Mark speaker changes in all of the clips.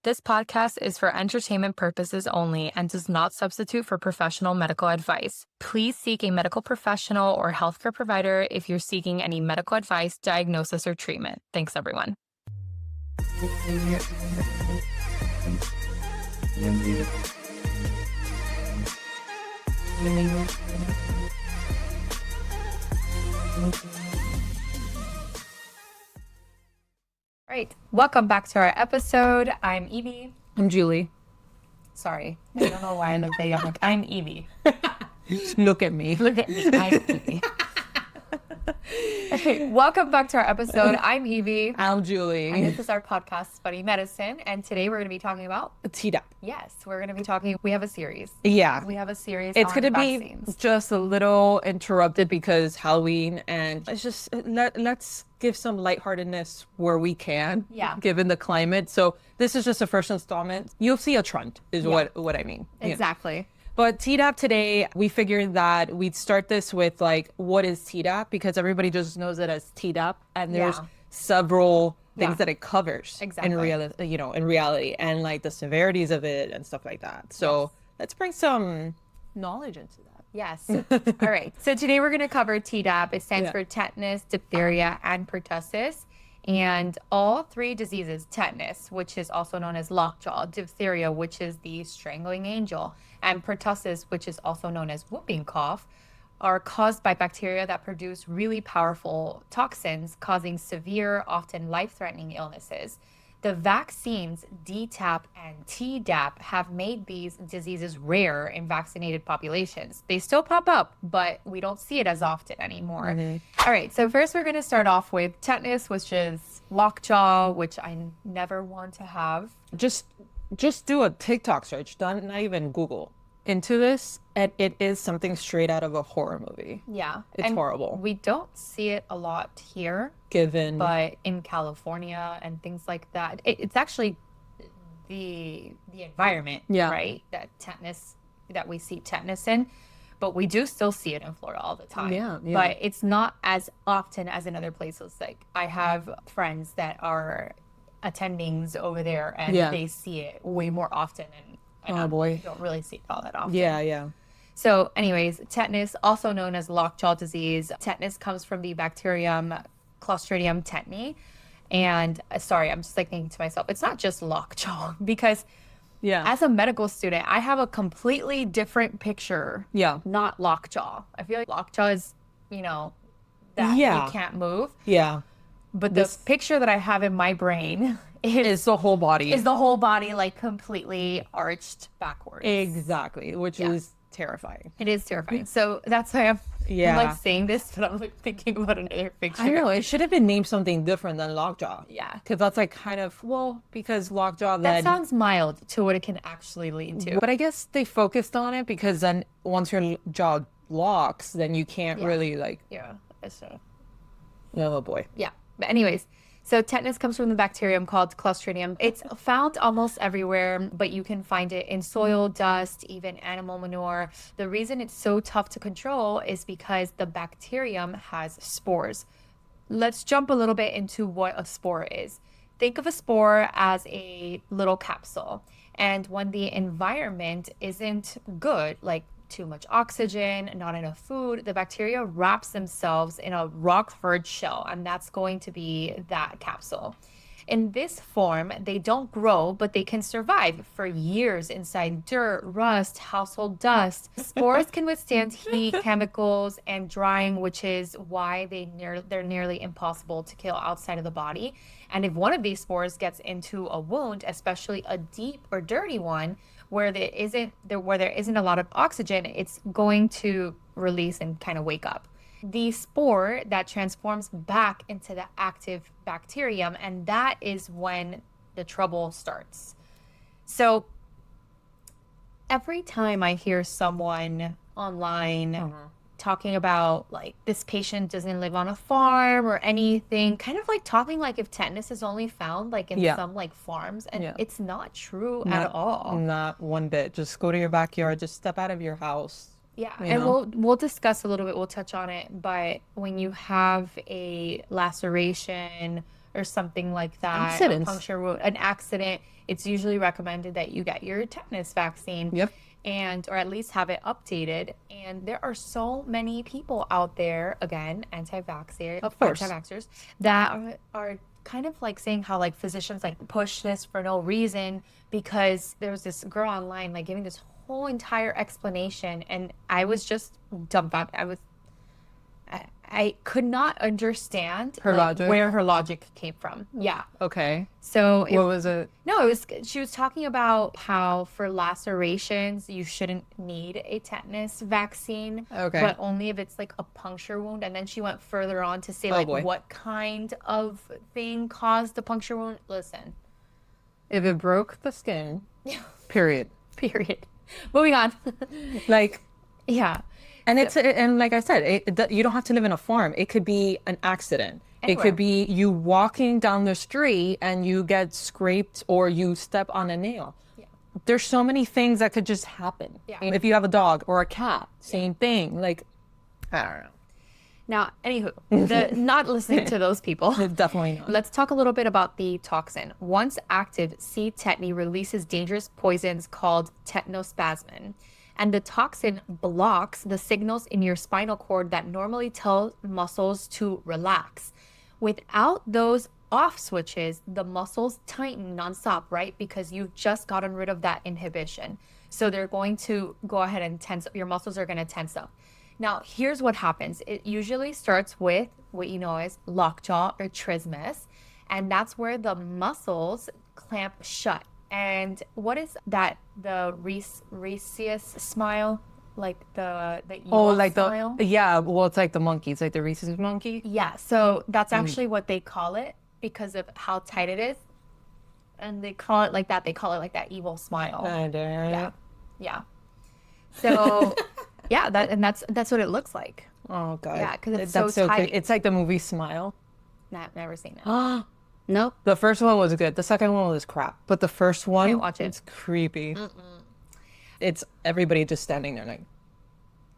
Speaker 1: This podcast is for entertainment purposes only and does not substitute for professional medical advice. Please seek a medical professional or healthcare provider if you're seeking any medical advice, diagnosis, or treatment. Thanks, everyone. All right, welcome back to our episode. I'm Evie.
Speaker 2: I'm Julie.
Speaker 1: Sorry, I don't know why I looked at you. I'm like, I'm Evie.
Speaker 2: Look at me.
Speaker 1: Look at me. I'm Evie. Okay, welcome back to our episode. I'm Evie.
Speaker 2: I'm
Speaker 1: And
Speaker 2: Julie.
Speaker 1: this is our podcast, Study Medicine. And today we're going to be talking about,
Speaker 2: TDaP.
Speaker 1: yes, we're going to be talking, we have a series.
Speaker 2: Yeah.
Speaker 1: We have a series
Speaker 2: It's
Speaker 1: on
Speaker 2: going to be
Speaker 1: vaccines.
Speaker 2: just a little interrupted because Halloween, and it's just, let's give some lightheartedness where we can,
Speaker 1: Yeah.
Speaker 2: given the climate. So this is just a first installment. You'll see a trend is
Speaker 1: Yeah.
Speaker 2: what I mean. Yeah.
Speaker 1: Exactly.
Speaker 2: But TDaP today, we figured that we'd start this with like, what is TDaP? Because everybody just knows it as TDaP, and there's
Speaker 1: Yeah.
Speaker 2: several things
Speaker 1: Yeah.
Speaker 2: that it covers
Speaker 1: Exactly.
Speaker 2: in reality, and like the severities of it and stuff like that. So let's bring some knowledge into that.
Speaker 1: Yes. All right. So today we're going to cover TDaP. It stands
Speaker 2: Yeah.
Speaker 1: for tetanus, diphtheria, and pertussis. And all three diseases, tetanus, which is also known as lockjaw, diphtheria, which is the strangling angel, and pertussis, which is also known as whooping cough, are caused by bacteria that produce really powerful toxins, causing severe, often life-threatening illnesses. The vaccines DTaP and TDaP have made these diseases rare in vaccinated populations. They still pop up, but we don't see it as often anymore. All right, so first we're going to start off with tetanus, which is lockjaw, which I never want to have.
Speaker 2: Just do a TikTok search, not even Google, into this, and it is something straight out of a horror movie.
Speaker 1: Yeah.
Speaker 2: It's
Speaker 1: and
Speaker 2: horrible.
Speaker 1: We don't see it a lot here,
Speaker 2: Given
Speaker 1: but in California and things like that, it's actually the environment,
Speaker 2: Yeah.
Speaker 1: right? That we see tetanus in, but we do still see it in Florida all the time.
Speaker 2: Yeah.
Speaker 1: But it's not as often as in other places. Like I have friends that are attendings over there, and
Speaker 2: Yeah.
Speaker 1: they see it way more often, and
Speaker 2: Oh, boy.
Speaker 1: don't really see it all that often.
Speaker 2: yeah.
Speaker 1: So anyways, tetanus, also known as lockjaw disease. Tetanus comes from the bacterium Clostridium tetani. And sorry, I'm just like thinking to myself, it's not just lockjaw, because
Speaker 2: Yeah.
Speaker 1: as a medical student, I have a completely different picture.
Speaker 2: Yeah.
Speaker 1: Not lockjaw. I feel like lockjaw is, that
Speaker 2: Yeah.
Speaker 1: you can't move.
Speaker 2: Yeah.
Speaker 1: But
Speaker 2: This-
Speaker 1: the picture that I have in my brain
Speaker 2: It's the whole body.
Speaker 1: is the whole body like completely arched backwards.
Speaker 2: Exactly, which
Speaker 1: Yeah.
Speaker 2: is terrifying.
Speaker 1: It is terrifying. So that's why I'm
Speaker 2: Yeah.
Speaker 1: like saying this, but I'm like thinking about another picture.
Speaker 2: I know, it should have been named something different than lockjaw.
Speaker 1: Yeah.
Speaker 2: Because that's like kind of, because lockjaw
Speaker 1: That
Speaker 2: led.
Speaker 1: sounds mild to what it can actually lead to.
Speaker 2: But I guess they focused on it because then once your jaw locks, then you can't
Speaker 1: Yeah.
Speaker 2: really like,
Speaker 1: Yeah. So,
Speaker 2: oh boy.
Speaker 1: yeah. But anyways, so tetanus comes from the bacterium called Clostridium. It's found almost everywhere, but you can find it in soil, dust, even animal manure. The reason it's so tough to control is because the bacterium has spores. Let's jump a little bit into what a spore is. Think of a spore as a little capsule. And when the environment isn't good, like too much oxygen, not enough food, the bacteria wraps themselves in a rock-hard shell, and that's going to be that capsule. In this form, they don't grow, but they can survive for years inside dirt, rust, household dust. Spores can withstand heat, chemicals, and drying, which is why they're nearly impossible to kill outside of the body. And if one of these spores gets into a wound, especially a deep or dirty one, where there isn't a lot of oxygen, it's going to release and kind of wake up the spore that transforms back into the active bacterium, and that is when the trouble starts. So every time I hear someone online talking about like this patient doesn't live on a farm or anything, kind of like talking like if tetanus is only found like in
Speaker 2: Yeah.
Speaker 1: some like farms, and
Speaker 2: Yeah.
Speaker 1: it's not true at
Speaker 2: Not-
Speaker 1: all.
Speaker 2: Not one bit. Just go to your backyard, just step out of your house.
Speaker 1: Yeah,
Speaker 2: You
Speaker 1: and
Speaker 2: know?
Speaker 1: we'll discuss a little bit, we'll touch on it, but when you have a laceration, or something like that,
Speaker 2: Accidents.
Speaker 1: a puncture wound, an accident, it's usually recommended that you get your tetanus vaccine.
Speaker 2: Yep.
Speaker 1: And or at least have it updated. And there are so many people out there, again,
Speaker 2: Of course.
Speaker 1: anti-vaxxers, that are kind of like saying how like physicians like push this for no reason, because there was this girl online like giving this whole entire explanation, and I was just dumbfounded. I could not understand
Speaker 2: Her logic?
Speaker 1: where her logic came from. Yeah.
Speaker 2: Okay.
Speaker 1: So
Speaker 2: What was it?
Speaker 1: no, she was talking about how for lacerations you shouldn't need a tetanus vaccine,
Speaker 2: Okay.
Speaker 1: but only if it's like a puncture wound. And then she went further on to say
Speaker 2: boy.
Speaker 1: what kind of thing caused the puncture wound. Listen,
Speaker 2: If it broke the skin, period.
Speaker 1: period. Moving on.
Speaker 2: Like,
Speaker 1: Yeah.
Speaker 2: and and like I said, you don't have to live in a farm. It could be an accident. It
Speaker 1: Anywhere.
Speaker 2: could be you walking down the street and you get scraped or you step on a nail.
Speaker 1: Yeah.
Speaker 2: There's so many things that could just happen.
Speaker 1: Yeah.
Speaker 2: If you have a dog or a cat, same thing. Like, I don't know.
Speaker 1: Now, anywho, not listening to those people.
Speaker 2: Definitely not.
Speaker 1: Let's talk a little bit about the toxin. Once active, C. tetani releases dangerous poisons called tetanospasmin. And the toxin blocks the signals in your spinal cord that normally tell muscles to relax. Without those off switches, the muscles tighten nonstop, right? Because you've just gotten rid of that inhibition. So they're going to go ahead and tense up. Your muscles are going to tense up. Now, here's what happens. It usually starts with what you know as lockjaw or trismus, and that's where the muscles clamp shut. And what is that? The Reese's smile, like the evil smile?
Speaker 2: Yeah. Well, it's like the monkeys, like the Reese's monkey.
Speaker 1: Yeah. So that's actually what they call it because of how tight it is, and they call it like that. They call it like that evil smile. Yeah. Yeah. So yeah, that's what it looks like.
Speaker 2: Oh god.
Speaker 1: Yeah, 'cause it's
Speaker 2: That's
Speaker 1: so
Speaker 2: creepy.
Speaker 1: tight.
Speaker 2: It's like the movie Smile.
Speaker 1: Never seen it.
Speaker 2: Ah.
Speaker 1: Nope.
Speaker 2: The first one was good. The second one was crap. But the first one,
Speaker 1: Can't watch it.
Speaker 2: it's creepy. It's everybody just standing there like,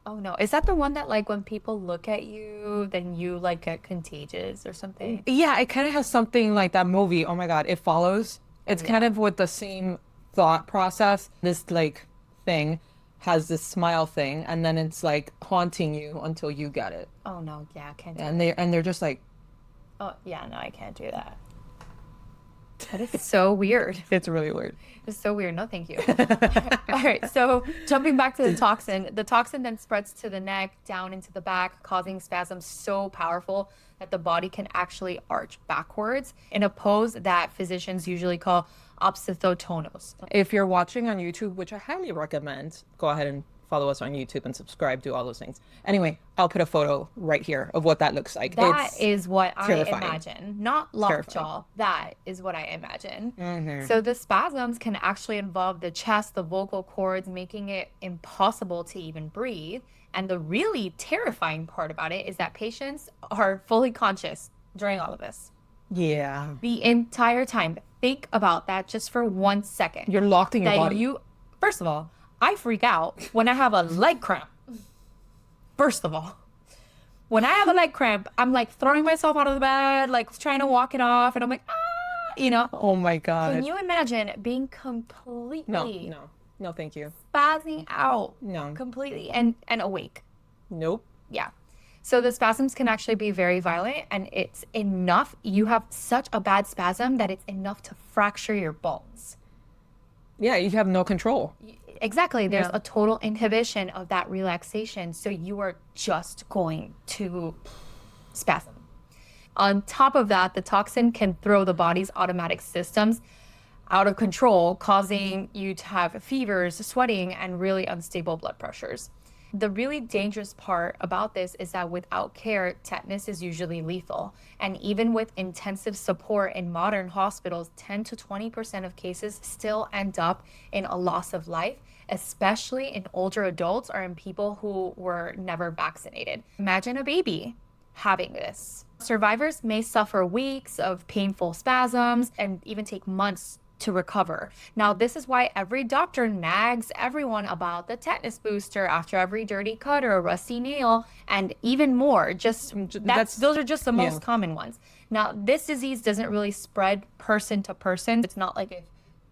Speaker 1: Oh no. Is that the one that like when people look at you, then you like get contagious or something?
Speaker 2: yeah, it kind of has something like that movie. Oh my God, It Follows. It's kind of with the same thought process. This like thing has this smile thing, and then it's like haunting you until you get it.
Speaker 1: Oh no, yeah, I can't do
Speaker 2: And they're just like,
Speaker 1: Oh yeah, no, I can't do that. That is so weird.
Speaker 2: it's really weird.
Speaker 1: It's so weird. No, thank you. All right. So jumping back to the toxin then spreads to the neck, down into the back, causing spasms so powerful that the body can actually arch backwards in a pose that physicians usually call opisthotonos.
Speaker 2: If you're watching on YouTube, which I highly recommend, go ahead and follow us on YouTube and subscribe, do all those things. Anyway, I'll put a photo right here of what that looks like.
Speaker 1: That is what
Speaker 2: terrifying.
Speaker 1: I imagine, not lockjaw. That is what I imagine. So the spasms can actually involve the chest, the vocal cords, making it impossible to even breathe. And the really terrifying part about it is that patients are fully conscious during all of this.
Speaker 2: Yeah.
Speaker 1: The entire time. Think about that just for 1 second.
Speaker 2: You're locked in your
Speaker 1: That
Speaker 2: body.
Speaker 1: First of all, I freak out when I have a leg cramp. First of all, when I have a leg cramp, I'm like throwing myself out of the bed, like trying to walk it off, and I'm like,
Speaker 2: Oh my God.
Speaker 1: Can you imagine being completely
Speaker 2: No, thank you.
Speaker 1: spazzing out
Speaker 2: No.
Speaker 1: completely and awake?
Speaker 2: Nope.
Speaker 1: Yeah. So the spasms can actually be very violent, and it's enough. You have such a bad spasm that it's enough to fracture your bones.
Speaker 2: Yeah, you have no control.
Speaker 1: Exactly. There's a total inhibition of that relaxation. So you are just going to spasm. On top of that, the toxin can throw the body's automatic systems out of control, causing you to have fevers, sweating, and really unstable blood pressures. The really dangerous part about this is that without care, tetanus is usually lethal. And even with intensive support in modern hospitals, 10 to 20% of cases still end up in a loss of life, especially in older adults or in people who were never vaccinated. Imagine a baby having this. Survivors may suffer weeks of painful spasms and even take months to recover. Now, this is why every doctor nags everyone about the tetanus booster after every dirty cut or a rusty nail, and even more. Those are just the most common ones. Now, this disease doesn't really spread person to person. It's not like if,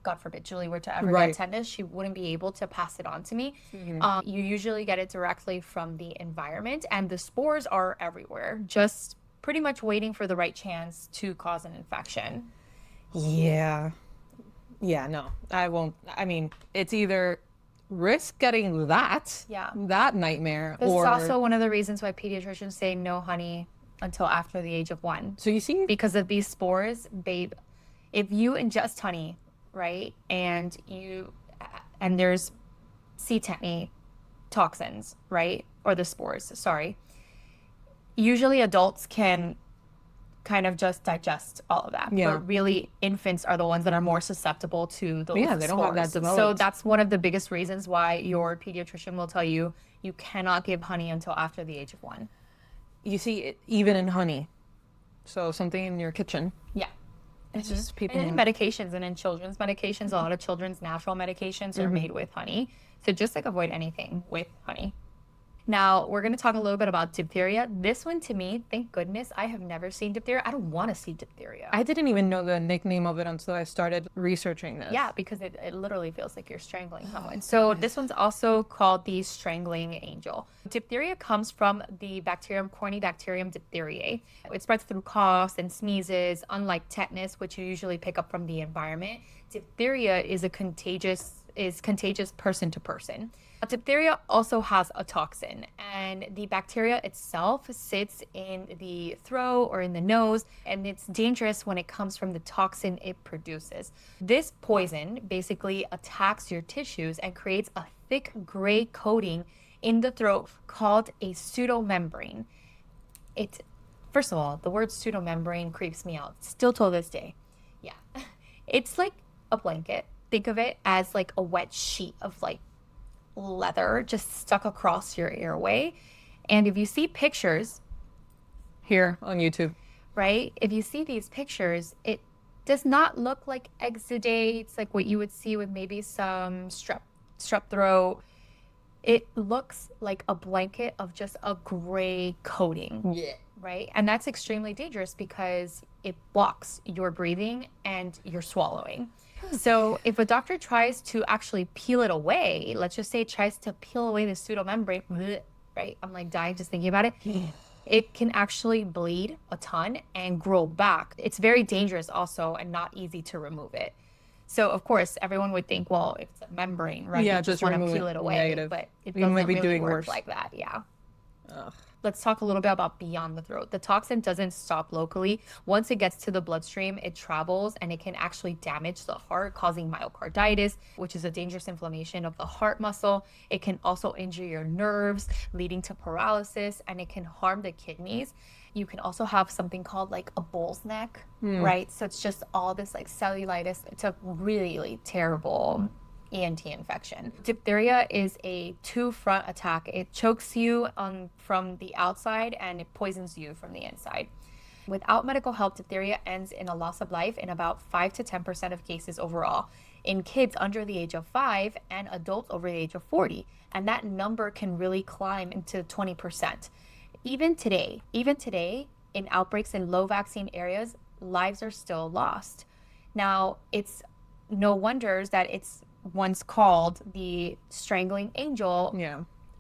Speaker 1: God forbid, Julie were to ever get tetanus, she wouldn't be able to pass it on to me. You usually get it directly from the environment, and the spores are everywhere, just pretty much waiting for the right chance to cause an infection.
Speaker 2: Yeah, no, I won't. I mean, it's either risk getting that nightmare,
Speaker 1: This
Speaker 2: or
Speaker 1: is also one of the reasons why pediatricians say no honey until after the age of 1.
Speaker 2: So you see,
Speaker 1: because of these spores, babe, if you ingest honey, right, and there's sea tetany toxins, right, or the spores, sorry, usually adults can kind of just digest all of that. But really, infants are the ones that are more susceptible to those spores.
Speaker 2: They don't have that developed.
Speaker 1: So that's one of the biggest reasons why your pediatrician will tell you you cannot give honey until after the age of 1.
Speaker 2: You see it even in honey. So something in your kitchen.
Speaker 1: Yeah.
Speaker 2: It's just people.
Speaker 1: And in medications and in children's medications, a lot of children's natural medications are made with honey. So just like avoid anything with honey. Now, we're going to talk a little bit about diphtheria. This one, to me, thank goodness, I have never seen diphtheria. I don't want to see diphtheria.
Speaker 2: I didn't even know the nickname of it until I started researching this.
Speaker 1: Yeah, because it literally feels like you're strangling someone. So this one's also called the strangling angel. Diphtheria comes from the bacterium Corynebacterium diphtheriae. It spreads through coughs and sneezes. Unlike tetanus, which you usually pick up from the environment, diphtheria is contagious person to person. Diphtheria also has a toxin, and the bacteria itself sits in the throat or in the nose, and it's dangerous when it comes from the toxin it produces. This poison basically attacks your tissues and creates a thick gray coating in the throat called a pseudomembrane. First of all, the word pseudomembrane creeps me out still till this day. Yeah. It's like a blanket. Think of it as like a wet sheet of like leather just stuck across your airway. And if you see pictures
Speaker 2: here on YouTube,
Speaker 1: right, if you see these pictures, it does not look like exudates like what you would see with maybe some strep throat. It looks like a blanket of just a gray coating. Right, and that's extremely dangerous because it blocks your breathing and your swallowing. So if a doctor tries to actually peel it away, let's just say it tries to peel away the pseudomembrane, right? I'm like dying just thinking about it. It can actually bleed a ton and grow back. It's very dangerous also and not easy to remove it. So of course, everyone would think, well, if it's a membrane, right?
Speaker 2: Yeah,
Speaker 1: you just want to peel it away.
Speaker 2: Negative.
Speaker 1: But it
Speaker 2: We
Speaker 1: doesn't
Speaker 2: might be
Speaker 1: really
Speaker 2: doing
Speaker 1: work
Speaker 2: worse.
Speaker 1: like that. Yeah.
Speaker 2: Ugh.
Speaker 1: Let's talk a little bit about beyond the throat. The toxin doesn't stop locally. Once it gets to the bloodstream, it travels and it can actually damage the heart, causing myocarditis, which is a dangerous inflammation of the heart muscle. It can also injure your nerves, leading to paralysis, and it can harm the kidneys. You can also have something called like a bull's neck, right? So it's just all this like cellulitis. It's a really terrible ENT infection. Diphtheria is a two-front attack. It chokes you from the outside and it poisons you from the inside. Without medical help, diphtheria ends in a loss of life in about 5 to 10% of cases overall in kids under the age of 5 and adults over the age of 40. And that number can really climb into 20%. Even today, in outbreaks in low vaccine areas, lives are still lost. Now, it's no wonders that it's once called the strangling angel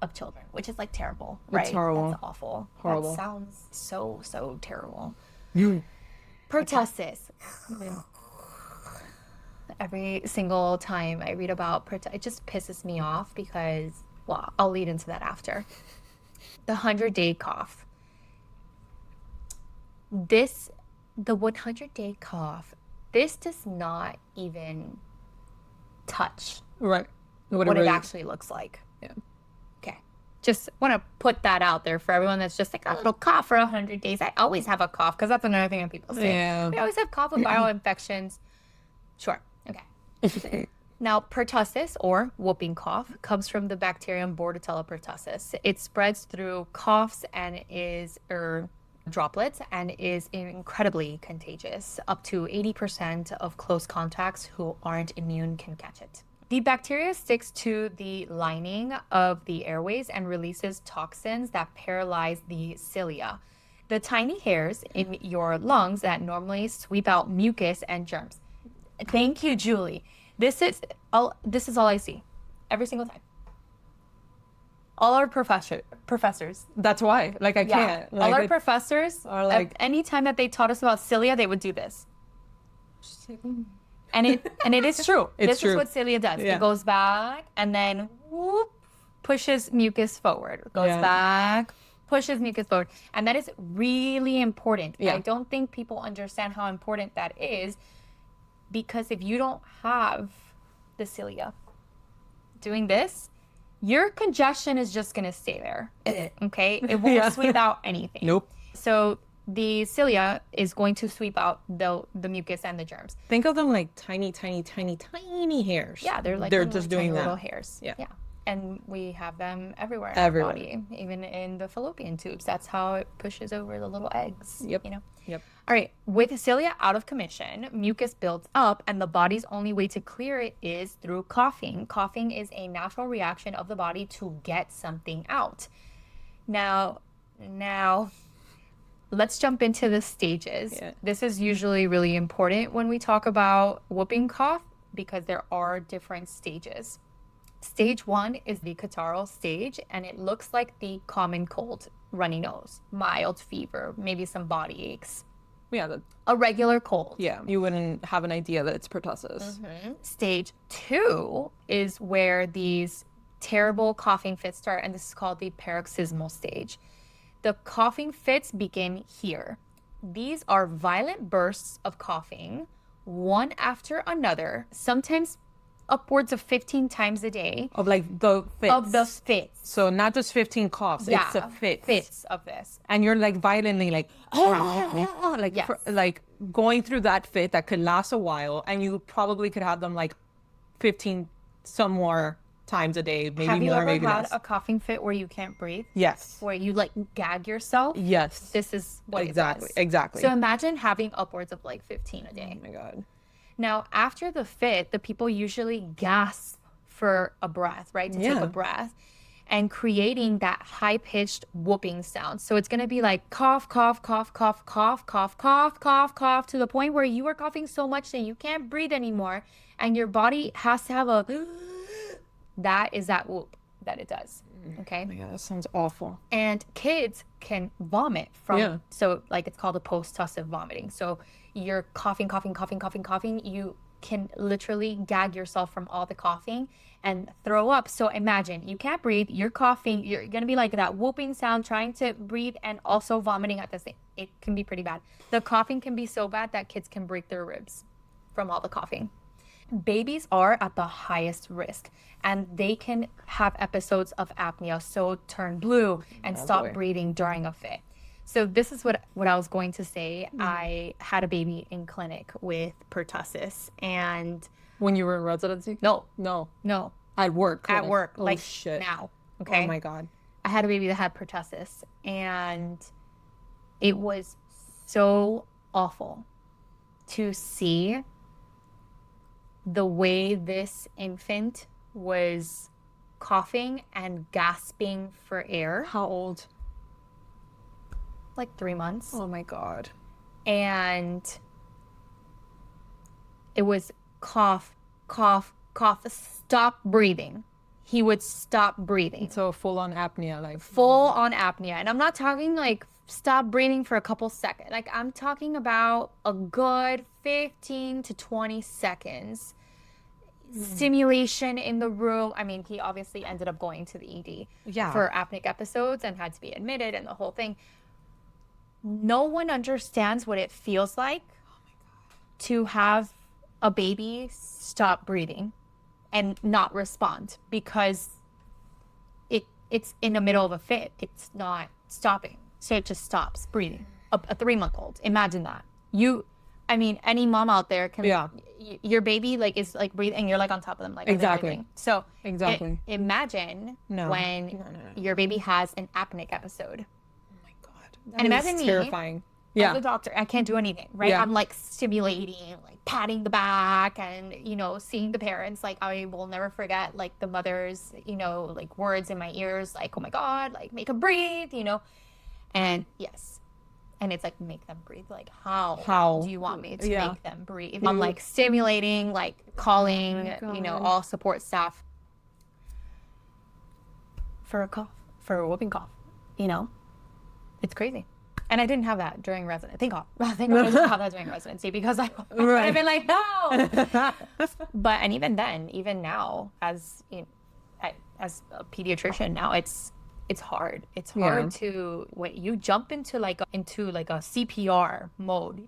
Speaker 1: of children, which is like terrible, right?
Speaker 2: It's horrible.
Speaker 1: That's awful.
Speaker 2: Horrible.
Speaker 1: That sounds so terrible.
Speaker 2: You.
Speaker 1: Pertussis. Every single time I read about pertussis, it just pisses me off because, well, I'll lead into that after. The 100-day cough. The 100-day cough, this does not even touch
Speaker 2: Right.
Speaker 1: what it actually looks like.
Speaker 2: Yeah.
Speaker 1: Okay. Just want to put that out there for everyone that's just like a little cough for 100 days. I always have a cough because that's another thing that people say.
Speaker 2: Yeah.
Speaker 1: We always have cough with viral infections. Sure. Okay. Now, pertussis, or whooping cough, comes from the bacterium Bordetella pertussis. It spreads through coughs and droplets and is incredibly contagious. Up to 80% of close contacts who aren't immune can catch it. The bacteria sticks to the lining of the airways and releases toxins that paralyze the cilia, the tiny hairs in your lungs that normally sweep out mucus and germs. Thank you, Julie. This is all I see every single time. All our professors.
Speaker 2: That's why. Like, I can't. Like,
Speaker 1: all our professors
Speaker 2: are like,
Speaker 1: any time that they taught us about cilia, they would do this. And it is true. This is what cilia does.
Speaker 2: Yeah.
Speaker 1: It goes back and then whoop, pushes mucus forward. Goes back, pushes mucus forward. And that is really important.
Speaker 2: Yeah.
Speaker 1: I don't think people understand how important that is, because if you don't have the cilia doing this, your congestion is just going to stay there. Okay? It won't sweep out anything.
Speaker 2: Nope.
Speaker 1: So the cilia is going to sweep out the mucus and the germs.
Speaker 2: Think of them like tiny, tiny, tiny, tiny hairs.
Speaker 1: Yeah, they're
Speaker 2: just doing that.
Speaker 1: little hairs.
Speaker 2: Yeah.
Speaker 1: And we have them everywhere.
Speaker 2: Everywhere.
Speaker 1: In our body, even in the fallopian tubes. That's how it pushes over the little eggs.
Speaker 2: Yep.
Speaker 1: You know?
Speaker 2: Yep.
Speaker 1: All right. With cilia out of commission, mucus builds up, and the body's only way to clear it is through coughing. Coughing is a natural reaction of the body to get something out. Now, let's jump into the stages.
Speaker 2: Yeah.
Speaker 1: This is usually really important when we talk about whooping cough, because there are different stages. Stage 1 is the catarrhal stage, and it looks like the common cold, runny nose, mild fever, maybe some body aches.
Speaker 2: Yeah.
Speaker 1: A regular cold.
Speaker 2: Yeah. You wouldn't have an idea that it's pertussis.
Speaker 1: Stage 2 is where these terrible coughing fits start, and this is called the paroxysmal stage. The coughing fits begin here. These are violent bursts of coughing, one after another, sometimes upwards of 15 times a day.
Speaker 2: Of like the fits.
Speaker 1: Of the fits.
Speaker 2: So not just 15 coughs,
Speaker 1: Yeah,
Speaker 2: it's a fit.
Speaker 1: fits of this.
Speaker 2: And you're like violently like, like,
Speaker 1: Yes.
Speaker 2: like going through that fit that could last a while, and you probably could have them like 15 some more times a day, maybe
Speaker 1: Have you
Speaker 2: more,
Speaker 1: ever
Speaker 2: maybe
Speaker 1: had
Speaker 2: less.
Speaker 1: a coughing fit where you can't breathe?
Speaker 2: Yes.
Speaker 1: Where you like gag yourself?
Speaker 2: Yes.
Speaker 1: This is what
Speaker 2: Exactly.
Speaker 1: it does.
Speaker 2: Exactly.
Speaker 1: So imagine having upwards of like 15 a day.
Speaker 2: Oh my God.
Speaker 1: Now, after the fit, the people usually gasp for a breath, right? To take a breath, and creating that high-pitched whooping sound. So it's going to be like cough, cough, cough, cough, cough, cough, cough, cough, cough, to the point where you are coughing so much that you can't breathe anymore, and your body has to have a that is that whoop that it does. Okay.
Speaker 2: Oh my God, that sounds awful.
Speaker 1: And kids can vomit from,
Speaker 2: Yeah.
Speaker 1: so like it's called a post-tussive vomiting. So you're coughing, coughing, coughing, coughing, coughing. You can literally gag yourself from all the coughing and throw up. So imagine you can't breathe, you're coughing, you're going to be like that whooping sound, trying to breathe and also vomiting at the same. It can be pretty bad. The coughing can be so bad that kids can break their ribs from all the coughing. Babies are at the highest risk, and they can have episodes of apnea, so turn blue and stop breathing during a fit. So this is what I was going to say. I had a baby in clinic with pertussis, and
Speaker 2: When you were in residency?
Speaker 1: no,
Speaker 2: At work.
Speaker 1: at
Speaker 2: clinic.
Speaker 1: work,
Speaker 2: Oh,
Speaker 1: like
Speaker 2: shit.
Speaker 1: now. Okay.
Speaker 2: Oh my God.
Speaker 1: I had a baby that had pertussis, and it was so awful to see the way this infant was coughing and gasping for air.
Speaker 2: How old?
Speaker 1: Like 3 months.
Speaker 2: Oh my God.
Speaker 1: And it was cough, cough, cough, stop breathing. He would stop breathing.
Speaker 2: So full on apnea, like
Speaker 1: Full on apnea. And I'm not talking like stop breathing for a couple seconds. Like I'm talking about a good 15 to 20 seconds. Stimulation in the room. I mean, he obviously ended up going to the ED for apneic episodes and had to be admitted and the whole thing. No one understands what it feels like to have a baby stop breathing and not respond, because it's in the middle of a fit. It's not stopping. So it just stops breathing. A 3-month-old. Imagine that. Any mom out there can, your baby like is like breathing and you're like on top of them, like
Speaker 2: Exactly.
Speaker 1: breathing. So
Speaker 2: Exactly.
Speaker 1: imagine
Speaker 2: No.
Speaker 1: when
Speaker 2: No.
Speaker 1: your baby has an apneic episode.
Speaker 2: Oh my God.
Speaker 1: And imagine me,
Speaker 2: terrifying.
Speaker 1: as
Speaker 2: Yeah.
Speaker 1: the doctor, I can't do anything, right?
Speaker 2: Yeah.
Speaker 1: I'm like stimulating, like patting the back and, seeing the parents. Like I will never forget like the mother's, like words in my ears, like, oh my God, like make them breathe. And yes. And it's like, make them breathe. Like, how do you want me to make them breathe? I'm like stimulating, like calling, all support staff for a cough, for a whooping cough, It's crazy. And I didn't have that during residency. Thank God. Thank God I didn't have that during residency because I would have been like, no. But, and even then, even now, as as a pediatrician now, it's hard. It's hard to, when you jump into like a CPR mode,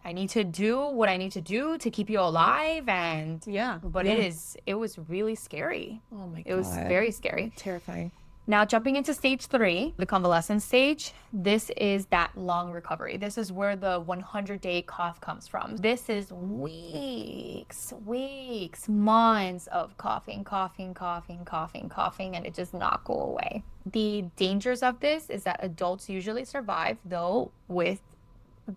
Speaker 1: I need to do what I need to do to keep you alive. And but it was really scary.
Speaker 2: Oh my God.
Speaker 1: It was very scary.
Speaker 2: Terrifying.
Speaker 1: Now, jumping into stage 3, the convalescent stage, this is that long recovery. This is where the 100-day cough comes from. This is weeks, months of coughing, and it does not go away. The dangers of this is that adults usually survive, though,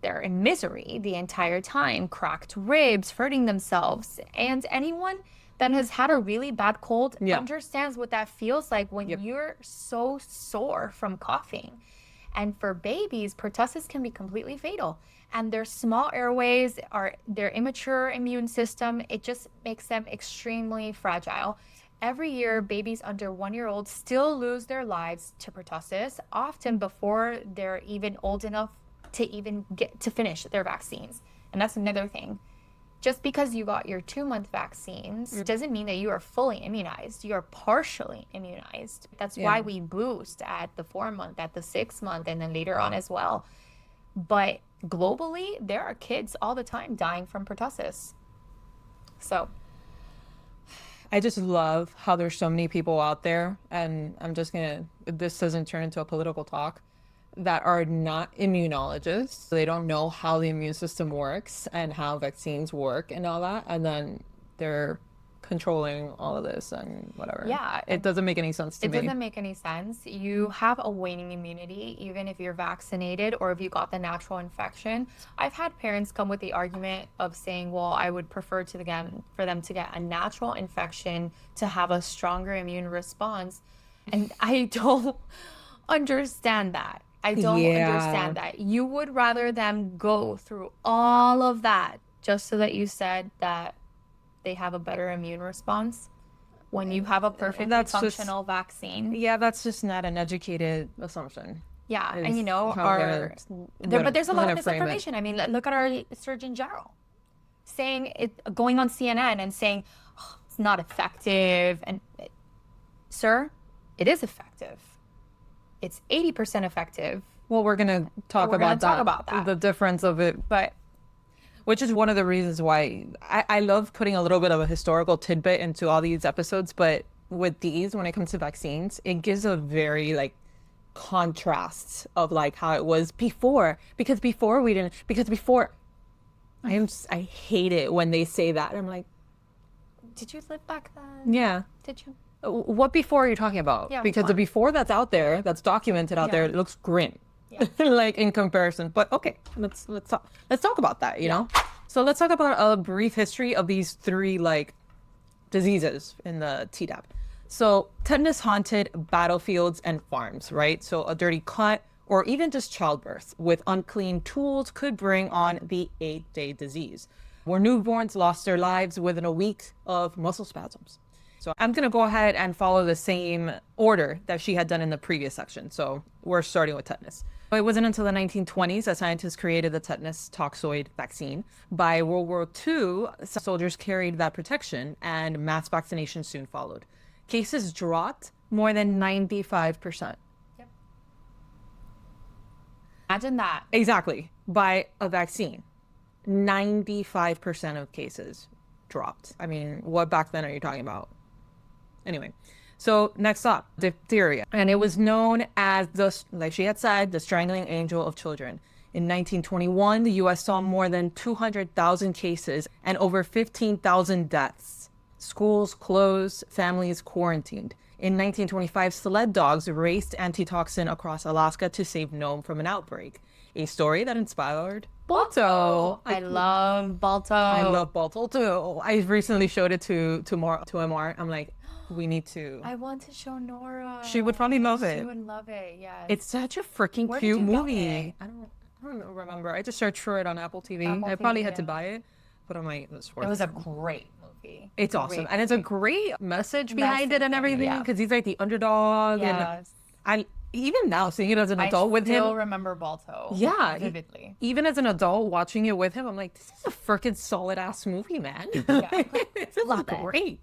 Speaker 1: they're in misery the entire time, cracked ribs, hurting themselves, and anyone that has had a really bad cold understands what that feels like when you're so sore from coughing. And for babies, pertussis can be completely fatal. And their small airways, their immature immune system, it just makes them extremely fragile. Every year, babies under 1-year-olds still lose their lives to pertussis, often before they're even old enough to even get to finish their vaccines. And that's another thing. Just because you got your 2-month vaccines doesn't mean that you are fully immunized. You are partially immunized. That's why we boost at the 4-month, at the 6-month, and then later on as well. But globally, there are kids all the time dying from pertussis. So
Speaker 2: I just love how there's so many people out there, and I'm just gonna, this doesn't turn into a political talk, that are not immunologists. They don't know how the immune system works and how vaccines work and all that. And then they're controlling all of this and whatever.
Speaker 1: Yeah.
Speaker 2: It doesn't make any sense to me.
Speaker 1: It doesn't make any sense. You have a waning immunity, even if you're vaccinated or if you got the natural infection. I've had parents come with the argument of saying, well, I would prefer for them to get a natural infection to have a stronger immune response. And I don't understand that. I don't understand that. You would rather them go through all of that just so that you said that they have a better immune response when you have a perfectly functional vaccine.
Speaker 2: Yeah, that's just not an educated assumption.
Speaker 1: Yeah, and but there's a lot of misinformation. I mean, look at our Surgeon General going on CNN and saying, oh, it's not effective. And sir, it is effective. It's 80% effective.
Speaker 2: Well, we're going to talk about that, the difference of it, but which is one of the reasons why I love putting a little bit of a historical tidbit into all these episodes. But with these, when it comes to vaccines, it gives a very contrast of how it was before, because before I hate it when they say that. I'm like,
Speaker 1: did you live back then?
Speaker 2: Yeah.
Speaker 1: Did you?
Speaker 2: What before are you talking about?
Speaker 1: Yeah,
Speaker 2: because the before that's out there, that's documented out there, it looks grim, in comparison. But okay, let's talk about that. You know, so let's talk about a brief history of these 3 diseases in the TDaP. So tetanus haunted battlefields and farms, right? So a dirty cut or even just childbirth with unclean tools could bring on the 8-day disease, where newborns lost their lives within a week of muscle spasms. So I'm going to go ahead and follow the same order that she had done in the previous section. So we're starting with tetanus. It wasn't until the 1920s that scientists created the tetanus toxoid vaccine. By World War II, soldiers carried that protection and mass vaccination soon followed. Cases dropped more than 95%.
Speaker 1: Yep. Imagine that.
Speaker 2: Exactly. By a vaccine. 95% of cases dropped. I mean, what back then are you talking about? Anyway, so next up, diphtheria. And it was known as, like she had said, the strangling angel of children. In 1921, the U.S. saw more than 200,000 cases and over 15,000 deaths Schools closed, families quarantined. In 1925, sled dogs raced antitoxin across Alaska to save Nome from an outbreak. A story that inspired Balto.
Speaker 1: I love Balto.
Speaker 2: I love Balto too. I recently showed it to MR. I'm like, we need to.
Speaker 1: I want to show Nora.
Speaker 2: She would probably love
Speaker 1: She
Speaker 2: it.
Speaker 1: would love it. Yes.
Speaker 2: It's such a freaking
Speaker 1: Where did
Speaker 2: cute
Speaker 1: you get
Speaker 2: movie.
Speaker 1: it?
Speaker 2: I don't remember. I just searched for it on Apple TV.
Speaker 1: Apple
Speaker 2: I probably
Speaker 1: TV,
Speaker 2: had to
Speaker 1: yeah.
Speaker 2: buy it, but I'm like, it's worth
Speaker 1: It was a great movie.
Speaker 2: It's awesome.
Speaker 1: Great
Speaker 2: And it's a great message behind it and everything.
Speaker 1: yeah.
Speaker 2: Because he's like the underdog.
Speaker 1: Yes.
Speaker 2: And even now, seeing it as an adult with
Speaker 1: I still
Speaker 2: him.
Speaker 1: remember Balto.
Speaker 2: Yeah.
Speaker 1: Vividly.
Speaker 2: Even as an adult watching it with him, I'm like, this is a freaking solid ass movie, man. This is great.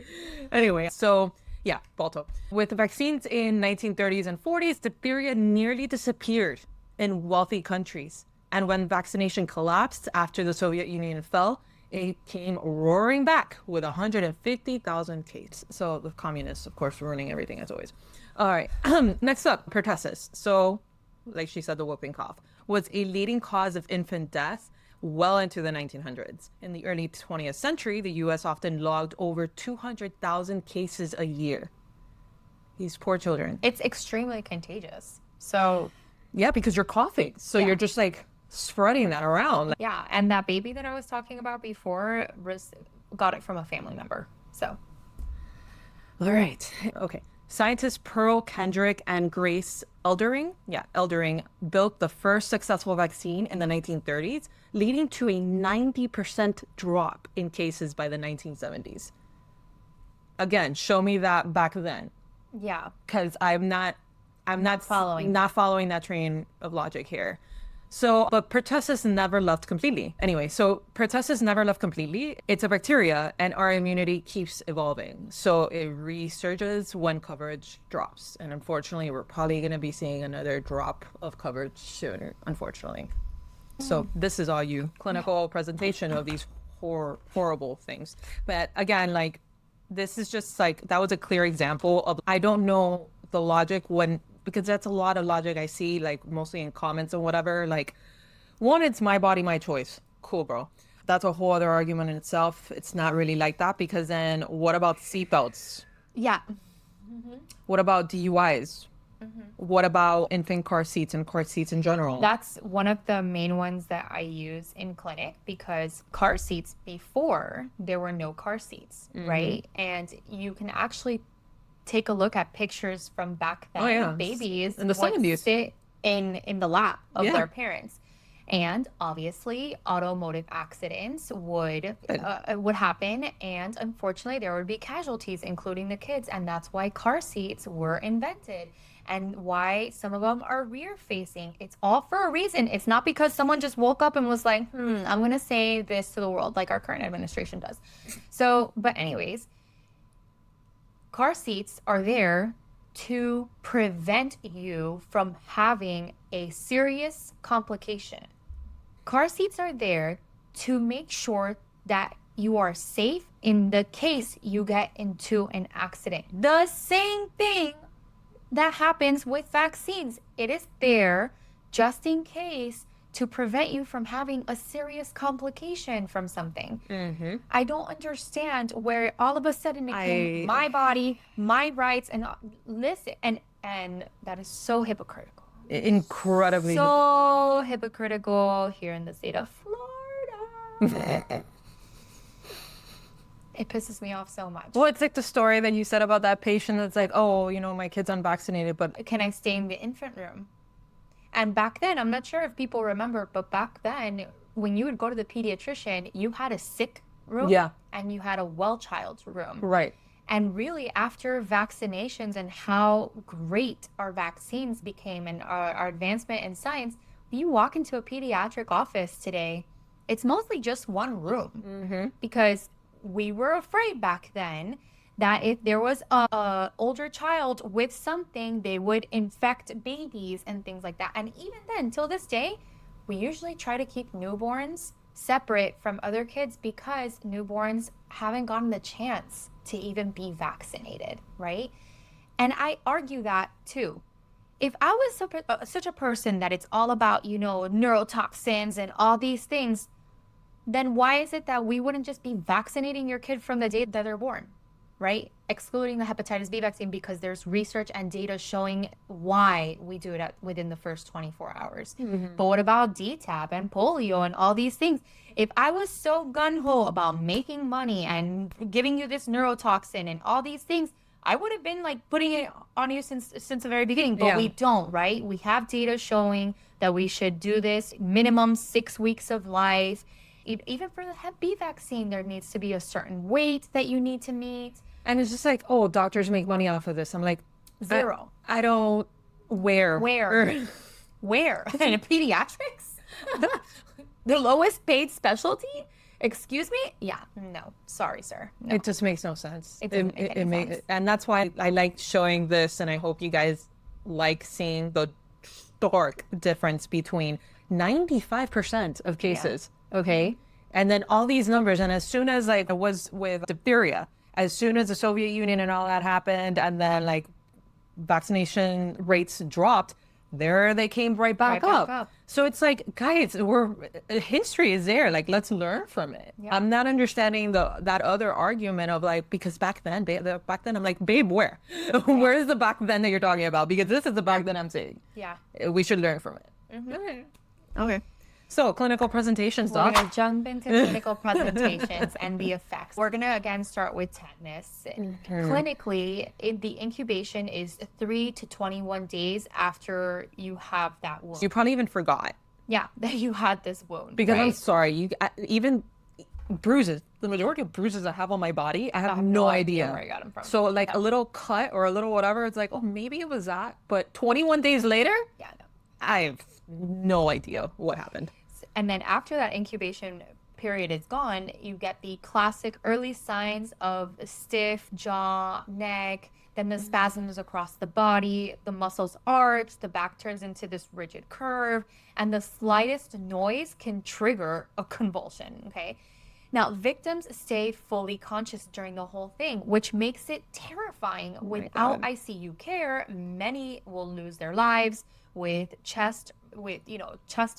Speaker 2: Anyway, so yeah, Balto. With vaccines in 1930s and 40s, diphtheria nearly disappeared in wealthy countries. And when vaccination collapsed after the Soviet Union fell, it came roaring back with 150,000 cases. So the communists, of course, ruining everything as always. All right. Next up, pertussis. So, like she said, the whooping cough was a leading cause of infant death well into the 1900s. In the early 20th century, the U.S. often logged over 200,000 cases a year. These poor children.
Speaker 1: It's extremely contagious. So
Speaker 2: Yeah, because you're coughing. So you're just like spreading that around.
Speaker 1: yeah, and that baby that I was talking about before got it from a family member. So
Speaker 2: All right. Okay. Scientists Pearl Kendrick and Grace Eldering built the first successful vaccine in the 1930s, leading to a 90% drop in cases by the 1970s. Again, show me that back then,
Speaker 1: yeah,
Speaker 2: because I'm not
Speaker 1: following.
Speaker 2: not following that train of logic here. So, but pertussis never left completely. Anyway, so pertussis never left completely. It's a bacteria and our immunity keeps evolving. So it resurges when coverage drops. And unfortunately, we're probably going to be seeing another drop of coverage sooner, unfortunately. So this is all you, clinical presentation of these horrible things. But again, like, this is just like, that was a clear example of, I don't know the logic because that's a lot of logic I see, like mostly in comments and whatever. Like, one, it's my body, my choice. Cool, bro. That's a whole other argument in itself. It's not really like that, because then what about seatbelts?
Speaker 1: yeah,
Speaker 2: What about DUIs? What about infant car seats and car seats in general?
Speaker 1: that's one of the main ones that I use in clinic, because car seats, before there were no car seats, right? And you can actually take a look at pictures from back then.
Speaker 2: Oh, yeah.
Speaker 1: Babies
Speaker 2: In the
Speaker 1: would
Speaker 2: 70s.
Speaker 1: sit in the lap of
Speaker 2: Yeah.
Speaker 1: their parents. And obviously, automotive accidents would happen, and unfortunately, there would be casualties, including the kids. And that's why car seats were invented, and why some of them are rear-facing. It's all for a reason. It's not because someone just woke up and was like, I'm gonna say this to the world, like our current administration does. So, but anyways, car seats are there to prevent you from having a serious complication. Car seats are there to make sure that you are safe in the case you get into an accident. The same thing that happens with vaccines. It is there just in case to prevent you from having a serious complication from something. I don't understand where all of a sudden it became my body, my rights, and listen, and that is so hypocritical.
Speaker 2: Incredibly.
Speaker 1: So hypocritical here in the state of Florida. It pisses me off so much.
Speaker 2: Well, it's like the story that you said about that patient that's like, oh, my kid's unvaccinated, but
Speaker 1: Can I stay in the infant room? And back then, I'm not sure if people remember, but back then, when you would go to the pediatrician, you had a sick room and you had a well child's room.
Speaker 2: right.
Speaker 1: And really, after vaccinations and how great our vaccines became and our advancement in science, you walk into a pediatric office today, it's mostly just one room. Because we were afraid back then that if there was a older child with something, they would infect babies and things like that. And even then, till this day, we usually try to keep newborns separate from other kids because newborns haven't gotten the chance to even be vaccinated, right? And I argue that too. If I was such a person that it's all about, neurotoxins and all these things, then why is it that we wouldn't just be vaccinating your kid from the day that they're born? right? Excluding the hepatitis B vaccine because there's research and data showing why we do it within the first 24 hours. But what about DTaP and polio and all these things? If I was so gung-ho about making money and giving you this neurotoxin and all these things, I would have been like putting it on you since the very beginning, but we don't, right? We have data showing that we should do this minimum 6 weeks of life. Even for the Hep B vaccine, there needs to be a certain weight that you need to meet.
Speaker 2: And it's just like, oh, doctors make money off of this. I'm like,
Speaker 1: Zero.
Speaker 2: I don't. Where?
Speaker 1: Where? In pediatrics? The lowest paid specialty? Excuse me? Yeah, no. Sorry, sir. No.
Speaker 2: It just makes no sense.
Speaker 1: It doesn't make any sense.
Speaker 2: And that's why I like showing this, and I hope you guys like seeing the stark difference between 95% of cases, okay? And then all these numbers, and as soon as like it was with diphtheria, as soon as the Soviet Union and all that happened, and then like vaccination rates dropped, there they came right back up. So it's like, guys, history is there. Like, let's learn from it.
Speaker 1: Yeah.
Speaker 2: I'm not understanding that other argument of like, because back then I'm like, babe, where? Where is the back then that you're talking about? Because this is the back then I'm saying.
Speaker 1: Yeah.
Speaker 2: We should learn from it. Okay. So clinical presentations,
Speaker 1: We're
Speaker 2: Doc.
Speaker 1: going to jump into clinical presentations and the effects. We're going to, again, start with tetanus. Clinically, the incubation is 3 to 21 days after you have that wound.
Speaker 2: You probably even forgot.
Speaker 1: Yeah, that you had this wound.
Speaker 2: Because I'm
Speaker 1: right?
Speaker 2: sorry, even bruises, the majority of bruises I have on my body, I have no idea
Speaker 1: where I got them from.
Speaker 2: So like a little cut or a little whatever, it's like, oh, maybe it was that. But 21 days later,
Speaker 1: Yeah, no.
Speaker 2: I have no idea what happened.
Speaker 1: And then after that incubation period is gone, you get the classic early signs of stiff jaw, neck, then the spasms across the body, the muscles arch, the back turns into this rigid curve, and the slightest noise can trigger a convulsion, okay? Now, victims stay fully conscious during the whole thing, which makes it terrifying. Without ICU care, many will lose their lives with chest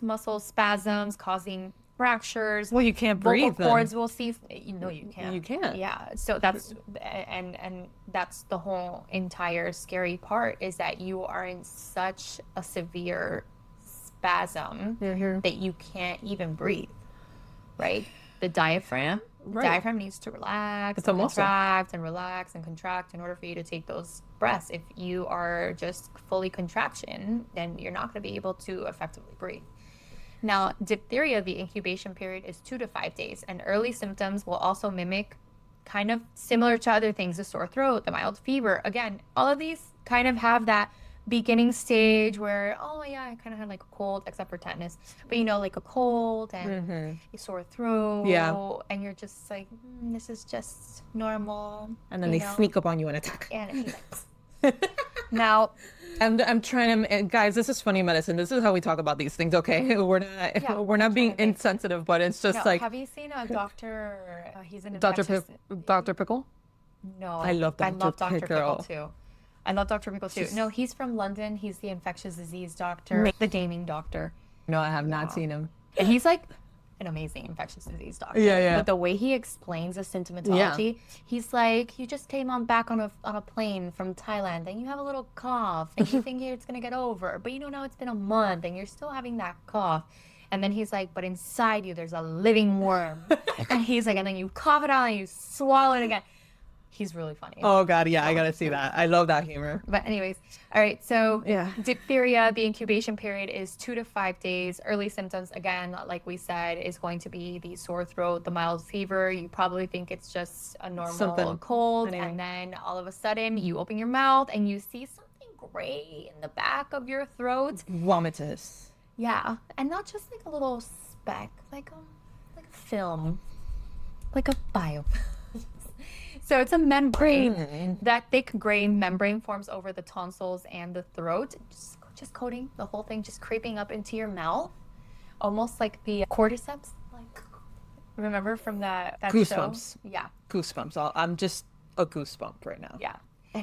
Speaker 1: muscle spasms causing fractures.
Speaker 2: Well, you can't breathe.
Speaker 1: Vocal cords will cease. No, you can't.
Speaker 2: You can't.
Speaker 1: Yeah. So that's and that's the whole entire scary part, is that you are in such a severe spasm that you can't even breathe. Right? The diaphragm. The diaphragm needs to relax,
Speaker 2: It's a muscle.
Speaker 1: contract, and relax and contract in order for you to take those breaths. If you are just fully contraction, then you're not going to be able to effectively breathe. Now, diphtheria, the incubation period is 2 to 5 days, and early symptoms will also mimic, kind of similar to other things, the sore throat, the mild fever. Again, all of these kind of have that beginning stage where, oh yeah, I kind of had like a cold, except for tetanus, but like a cold and a sore throat, and you're just like, this is just normal.
Speaker 2: And then they sneak up on you and attack.
Speaker 1: And now,
Speaker 2: I'm trying to, guys, this is funny medicine. This is how we talk about these things, okay? We're not being insensitive, but it's just like.
Speaker 1: Have you seen a doctor? He's an
Speaker 2: Dr.
Speaker 1: infectious.
Speaker 2: Dr. Pickle?
Speaker 1: No,
Speaker 2: I love Dr.
Speaker 1: Pickle too. I love Dr. Pickle too. No, he's from London. He's the infectious disease doctor, the gaming doctor.
Speaker 2: No, I have not seen him.
Speaker 1: And he's like an amazing infectious disease doctor.
Speaker 2: Yeah.
Speaker 1: But the way he explains the symptomatology, he's like, you just came back on a plane from Thailand, and you have a little cough, and you think it's gonna get over, but now it's been a month, and you're still having that cough. And then he's like, but inside you, there's a living worm. And he's like, and then you cough it out and you swallow it again. He's really funny.
Speaker 2: Oh God, yeah, I gotta see that. I love that humor.
Speaker 1: But anyways, all right. So diphtheria, the incubation period is 2 to 5 days. Early symptoms, again, like we said, is going to be the sore throat, the mild fever. You probably think it's just a normal cold, and then all of a sudden you open your mouth and you see something gray in the back of your throat.
Speaker 2: Vomitus.
Speaker 1: Yeah, and not just like a little speck, like a film, like a bio. So it's a membrane. That thick gray membrane forms over the tonsils and the throat, just coating the whole thing, just creeping up into your mouth, almost like the cordyceps. Like, remember from that
Speaker 2: Goosebumps.
Speaker 1: show? Yeah.
Speaker 2: Goosebumps. I'm just a goosebump right now.
Speaker 1: Yeah.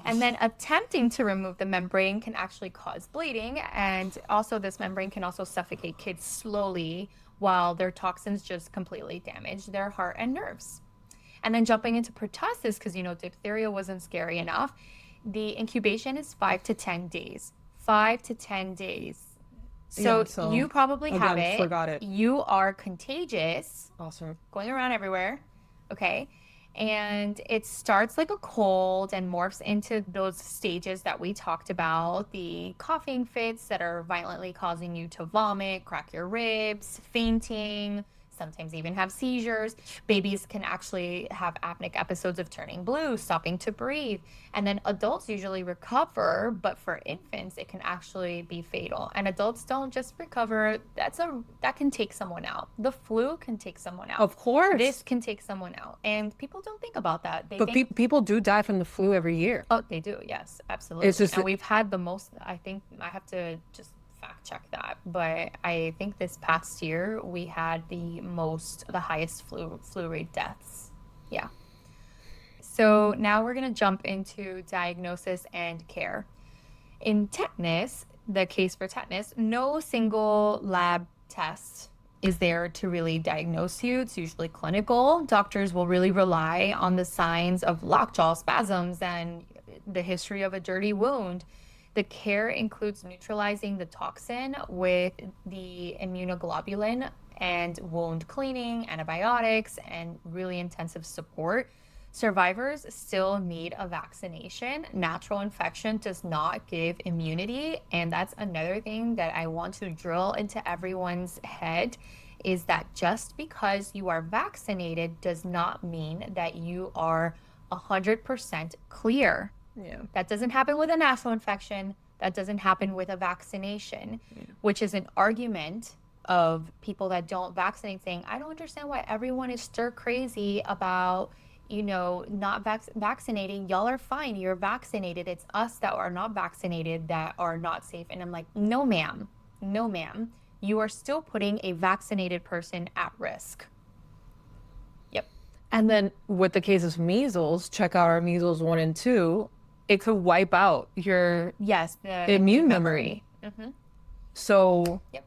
Speaker 1: And then attempting to remove the membrane can actually cause bleeding, and also this membrane can also suffocate kids slowly while their toxins just completely damage their heart and nerves. And then jumping into pertussis, because diphtheria wasn't scary enough, the incubation is 5 to 10 days. 5 to 10 days. So, you probably have it.
Speaker 2: Forgot it.
Speaker 1: You are contagious.
Speaker 2: Awesome.
Speaker 1: Going around everywhere. Okay. And it starts like a cold and morphs into those stages that we talked about, the coughing fits that are violently causing you to vomit, crack your ribs, fainting, sometimes even have seizures. Babies can actually have apneic episodes of turning blue, stopping to breathe. And then adults usually recover, but for infants, it can actually be fatal. And adults don't just recover. That can take someone out. The flu can take someone out.
Speaker 2: Of course.
Speaker 1: This can take someone out. And people don't think about that.
Speaker 2: But people do die from the flu every year.
Speaker 1: Oh, they do. Yes, absolutely.
Speaker 2: It's just,
Speaker 1: and we've had the most, I think I have to just fact check that, but I think this past year we had the highest flu rate deaths. Yeah. So now we're going to jump into diagnosis and care. In tetanus, the case for tetanus, no single lab test is there to really diagnose you. It's usually clinical. Doctors will really rely on the signs of lockjaw spasms and the history of a dirty wound. The care includes neutralizing the toxin with the immunoglobulin and wound cleaning, antibiotics, and really intensive support. Survivors still need a vaccination. Natural infection does not give immunity. And that's another thing that I want to drill into everyone's head, is that just because you are vaccinated does not mean that you are 100% clear.
Speaker 2: Yeah.
Speaker 1: That doesn't happen with a natural infection. That doesn't happen with a vaccination, which is an argument of people that don't vaccinate saying, I don't understand why everyone is stir crazy about, not vaccinating. Y'all are fine. You're vaccinated. It's us that are not vaccinated that are not safe. And I'm like, no, ma'am. No, ma'am. You are still putting a vaccinated person at risk. Yep.
Speaker 2: And then with the case of measles, check out our measles 1 and 2. It could wipe out your immune memory.
Speaker 1: Mm-hmm.
Speaker 2: So,
Speaker 1: yep.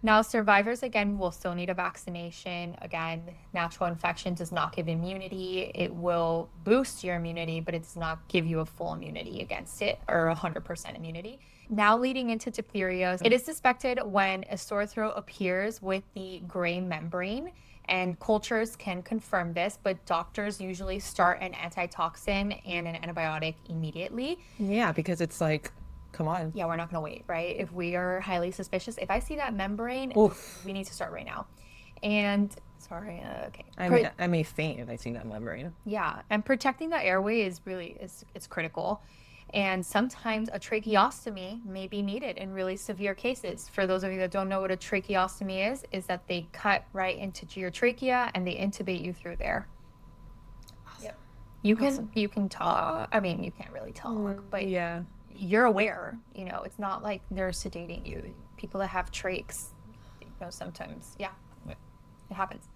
Speaker 1: Now, survivors, again, will still need a vaccination. Again, natural infection does not give immunity. It will boost your immunity, but it does not give you a full immunity against it, or 100% immunity. Now, leading into diphtheria, it is suspected when a sore throat appears with the gray membrane. And cultures can confirm this, but doctors usually start an antitoxin and an antibiotic immediately.
Speaker 2: Yeah, because it's like, come on.
Speaker 1: Yeah, we're not going to wait, right? If we are highly suspicious, if I see that membrane, we need to start right now. And, sorry, okay.
Speaker 2: I may faint if I see that membrane.
Speaker 1: Yeah, and protecting the airway is really, it's critical. And sometimes a tracheostomy may be needed in really severe cases. For those of you that don't know what a tracheostomy is that they cut right into your trachea and they intubate you through there.
Speaker 2: Awesome.
Speaker 1: Yep. You can talk. I mean, you can't really talk, but
Speaker 2: yeah,
Speaker 1: you're aware. It's not like they're sedating you. People that have trachs, sometimes, yeah, it happens.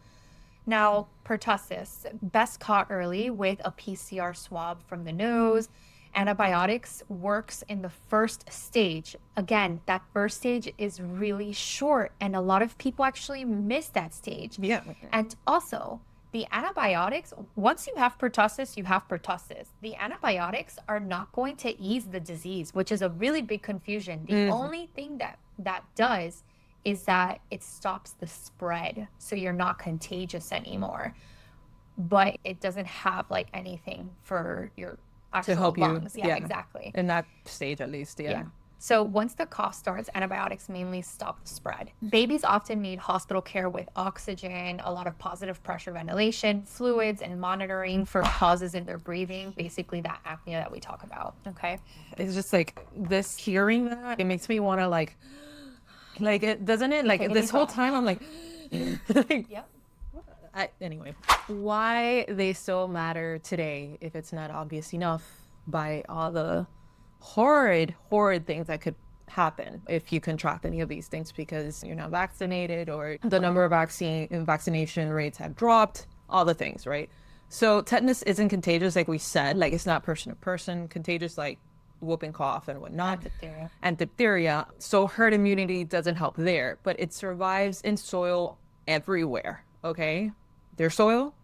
Speaker 1: Now, pertussis, best caught early with a PCR swab from the nose. Antibiotics works in the first stage. Again, that first stage is really short, and a lot of people actually miss that stage.
Speaker 2: Yeah.
Speaker 1: And also, the antibiotics, once you have pertussis, you have pertussis. The antibiotics are not going to ease the disease, which is a really big confusion. The only thing that does is that it stops the spread, so you're not contagious anymore. But it doesn't have like anything for your actual
Speaker 2: to help
Speaker 1: lungs.
Speaker 2: you.
Speaker 1: Yeah, exactly.
Speaker 2: In that stage, at least. Yeah.
Speaker 1: So once the cough starts, antibiotics mainly stop the spread. Babies often need hospital care with oxygen, a lot of positive pressure ventilation, fluids, and monitoring for pauses in their breathing, basically that apnea that we talk about. Okay.
Speaker 2: It's just like this, hearing that, it makes me want to like it, doesn't it? Like this whole time I'm like,
Speaker 1: Yep.
Speaker 2: Anyway, why they still matter today, if it's not obvious enough by all the horrid things that could happen if you contract any of these things because you're not vaccinated, or the number of vaccination rates have dropped, all the things, right? So tetanus isn't contagious, like we said, like it's not person to person contagious, like whooping cough and whatnot, and diphtheria. So herd immunity doesn't help there, but it survives in soil everywhere. Okay, there's soil,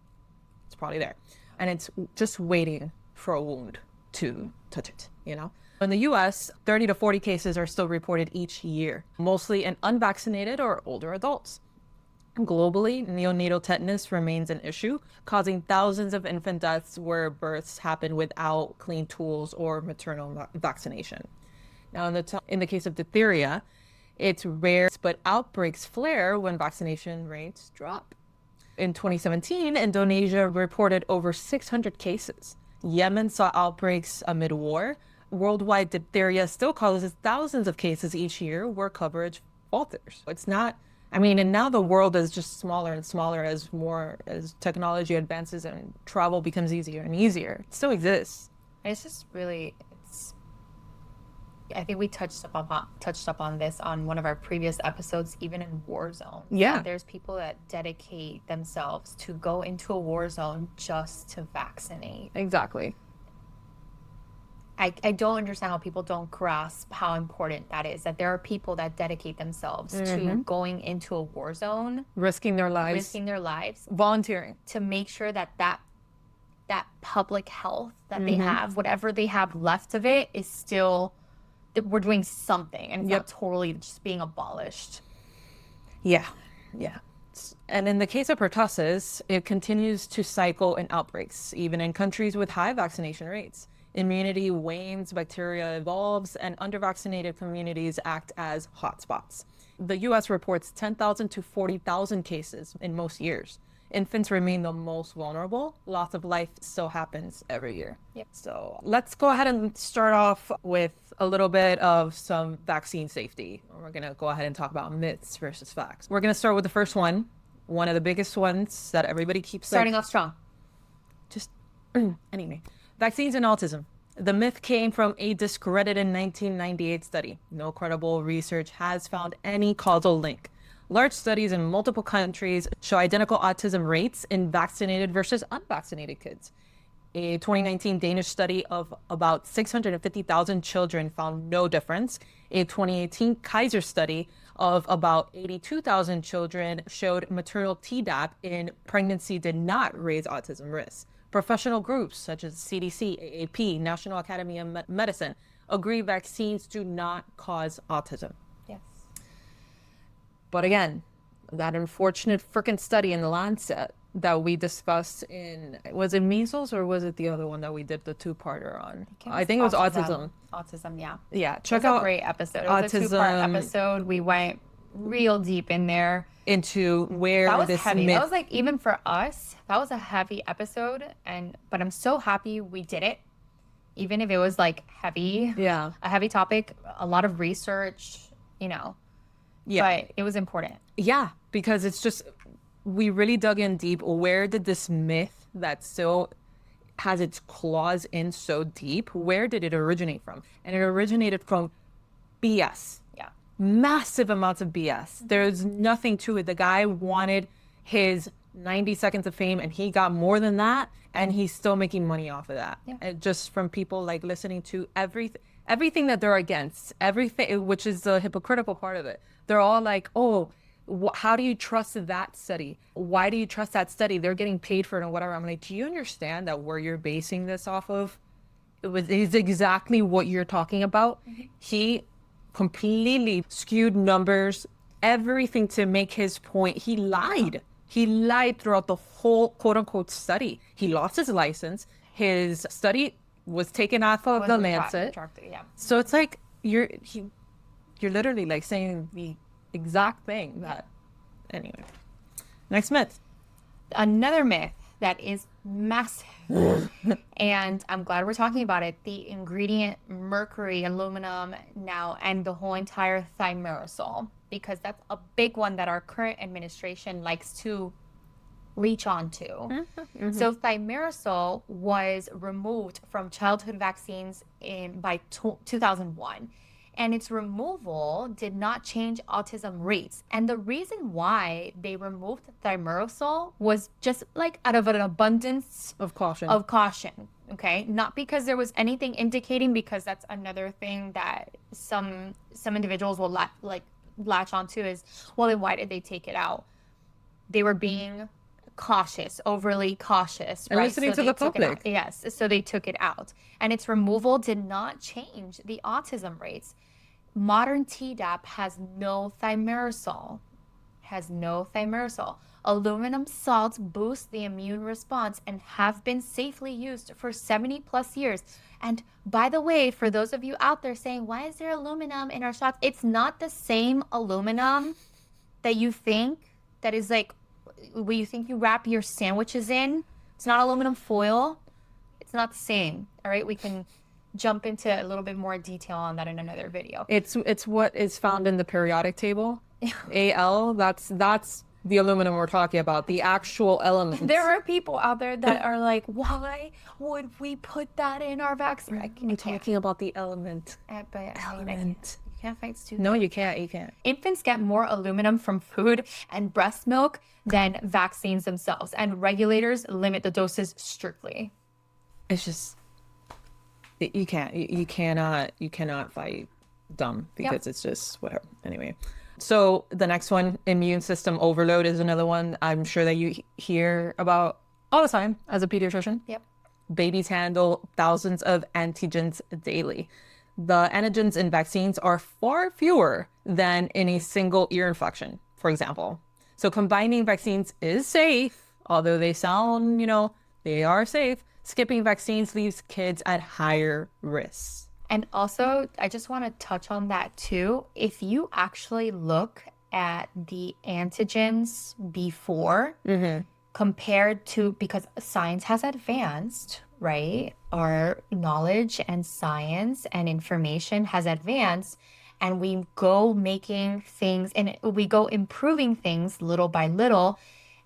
Speaker 2: It's probably there. And it's just waiting for a wound to touch it, you know? In the US, 30 to 40 cases are still reported each year, mostly in unvaccinated or older adults. Globally, neonatal tetanus remains an issue, causing thousands of infant deaths where births happen without clean tools or maternal vaccination. Now, in the case of diphtheria, it's rare, but outbreaks flare when vaccination rates drop. In 2017, Indonesia reported over 600 cases. Yemen saw outbreaks amid war. Worldwide, diphtheria still causes thousands of cases each year where coverage falters. It's not, I mean, and now the world is just smaller and smaller as technology advances and travel becomes easier and easier. It still exists.
Speaker 1: It's just really, I think we touched up on this on one of our previous episodes, even in war zones.
Speaker 2: Yeah.
Speaker 1: There's people that dedicate themselves to go into a war zone just to vaccinate.
Speaker 2: Exactly.
Speaker 1: I don't understand how people don't grasp how important that is, that there are people that dedicate themselves to going into a war zone,
Speaker 2: Risking their lives, volunteering
Speaker 1: to make sure that public health that they have, whatever they have left of it, is still, that we're doing something and it's not totally just being abolished.
Speaker 2: Yeah. And in the case of pertussis, it continues to cycle in outbreaks, even in countries with high vaccination rates. Immunity wanes, bacteria evolves, and undervaccinated communities act as hotspots. The U.S. reports 10,000 to 40,000 cases in most years. Infants remain the most vulnerable. Loss of life still happens every year.
Speaker 1: Yep.
Speaker 2: So let's go ahead and start off with a little bit of some vaccine safety. We're going to go ahead and talk about myths versus facts. We're going to start with the first one of the biggest ones that everybody keeps
Speaker 1: starting off strong.
Speaker 2: Just anyway. Vaccines and autism. The myth came from a discredited 1998 study. No credible research has found any causal link. Large studies in multiple countries show identical autism rates in vaccinated versus unvaccinated kids. A 2019 Danish study of about 650,000 children found no difference. A 2018 Kaiser study of about 82,000 children showed maternal TDaP in pregnancy did not raise autism risk. Professional groups such as CDC, AAP, National Academy of Medicine agree vaccines do not cause autism.
Speaker 1: Yes.
Speaker 2: But again, that unfortunate freaking study in the Lancet that we discussed in, was it measles or was it the other one that we did the two-parter on? I think it was autism.
Speaker 1: Autism, yeah.
Speaker 2: Yeah,
Speaker 1: check out. A great episode. It was a two-part episode. We went real deep in there
Speaker 2: into where
Speaker 1: that was
Speaker 2: this
Speaker 1: heavy.
Speaker 2: myth.
Speaker 1: That was like, even for us, that was a heavy episode, but I'm so happy we did it, even if it was like heavy.
Speaker 2: Yeah,
Speaker 1: a heavy topic, a lot of research, Yeah, but it was important.
Speaker 2: Yeah, because it's just, we really dug in deep. Where did this myth that still has its claws in so deep, where did it originate from? And it originated from BS. Massive amounts of BS. There's nothing to it. The guy wanted his 90 seconds of fame and he got more than that, and he's still making money off of that.
Speaker 1: Yeah.
Speaker 2: And just from people like listening to everything that they're against, everything, which is the hypocritical part of it. They're all like, oh, how do you trust that study? Why do you trust that study? They're getting paid for it and whatever. I'm like, do you understand that where you're basing this off of is exactly what you're talking about? He completely skewed numbers, everything to make his point. He lied. He lied throughout the whole quote unquote study. He lost his license. His study was taken off of the Lancet. So it's like you're literally like saying the exact thing that. Anyway, next myth.
Speaker 1: Another myth that is massive, and I'm glad we're talking about it. The ingredient mercury, aluminum now, and the whole entire thimerosal, because that's a big one that our current administration likes to reach onto. So thimerosal was removed from childhood vaccines by 2001. And its removal did not change autism rates. And the reason why they removed thimerosal was just like out of an abundance
Speaker 2: of caution.
Speaker 1: Okay, not because there was anything indicating, because that's another thing that some individuals will latch onto is, well, then why did they take it out? They were being cautious, overly cautious,
Speaker 2: And
Speaker 1: right?
Speaker 2: listening to
Speaker 1: they
Speaker 2: the
Speaker 1: took it out.
Speaker 2: public.
Speaker 1: Yes, so they took it out. And its removal did not change the autism rates. Modern TDaP has no thimerosal. Aluminum salts boost the immune response and have been safely used for 70 plus years. And by the way, for those of you out there saying, why is there aluminum in our shots? It's not the same aluminum that you think that is like what you think you wrap your sandwiches in. It's not aluminum foil. It's not the same. All right, we can jump into a little bit more detail on that in another video.
Speaker 2: It's what is found in the periodic table. Al, that's the aluminum we're talking about, the actual elements.
Speaker 1: There are people out there that are like, why would we put that in our vaccine?
Speaker 2: I'm talking about the element.
Speaker 1: But
Speaker 2: Element.
Speaker 1: you can't fight students.
Speaker 2: No, you can't. You can't.
Speaker 1: Infants get more aluminum from food and breast milk than vaccines themselves, and regulators limit the doses strictly.
Speaker 2: It's just you cannot fight dumb because it's just whatever. Anyway. So the next one, immune system overload, is another one I'm sure that you hear about all the time as a pediatrician.
Speaker 1: Yep.
Speaker 2: Babies handle thousands of antigens daily. The antigens in vaccines are far fewer than in a single ear infection, for example. So combining vaccines is safe, although they sound, they are safe. Skipping vaccines leaves kids at higher risks.
Speaker 1: And also, I just want to touch on that too. If you actually look at the antigens before compared to, because science has advanced, right? Our knowledge and science and information has advanced, and we go making things and we go improving things little by little.